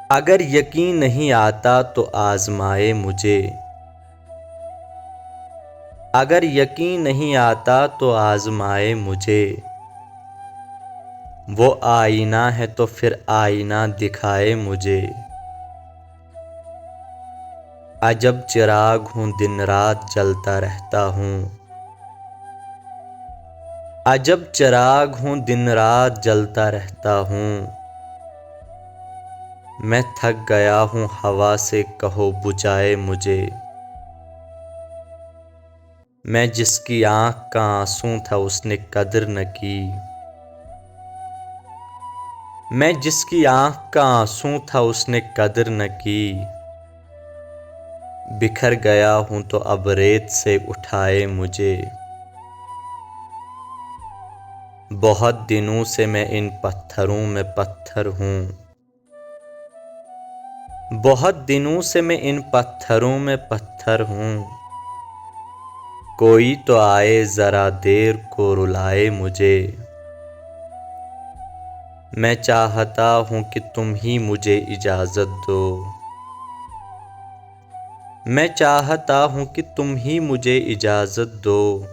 अगर यकीन नहीं आता तो आज़माए मुझे। अगर यकीन नहीं आता तो आज़माए मुझे। वो आईना है तो फिर आईना दिखाए मुझे। अजब चिराग हूँ दिन रात जलता रहता हूँ। अजब चिराग हूँ दिन रात जलता रहता हूँ। मैं थक गया हूँ हवा से कहो बुझाए मुझे। मैं जिसकी आँख का आंसू था उसने कदर न की। मैं जिसकी आँख का आंसू था उसने कदर न की। बिखर गया हूँ तो अब रेत से उठाए मुझे। बहुत दिनों से मैं इन पत्थरों में पत्थर हूँ। बहुत दिनों से मैं इन पत्थरों में पत्थर हूँ। कोई तो आए जरा देर को रुलाए मुझे। मैं चाहता हूँ कि तुम ही मुझे इजाज़त दो। मैं चाहता हूँ कि तुम ही मुझे इजाज़त दो।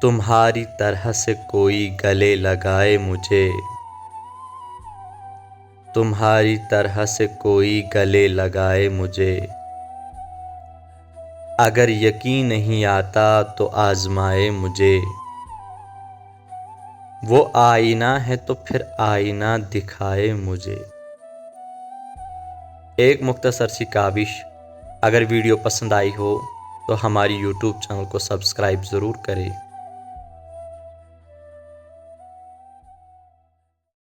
तुम्हारी तरह से कोई गले लगाए मुझे। तुम्हारी तरह से कोई गले लगाए मुझे। अगर यकीन नहीं आता तो आज़माए मुझे। वो आईना है तो फिर आईना दिखाए मुझे। एक मुख्तसर सी काविश। अगर वीडियो पसंद आई हो तो हमारी YouTube चैनल को सब्सक्राइब ज़रूर करें।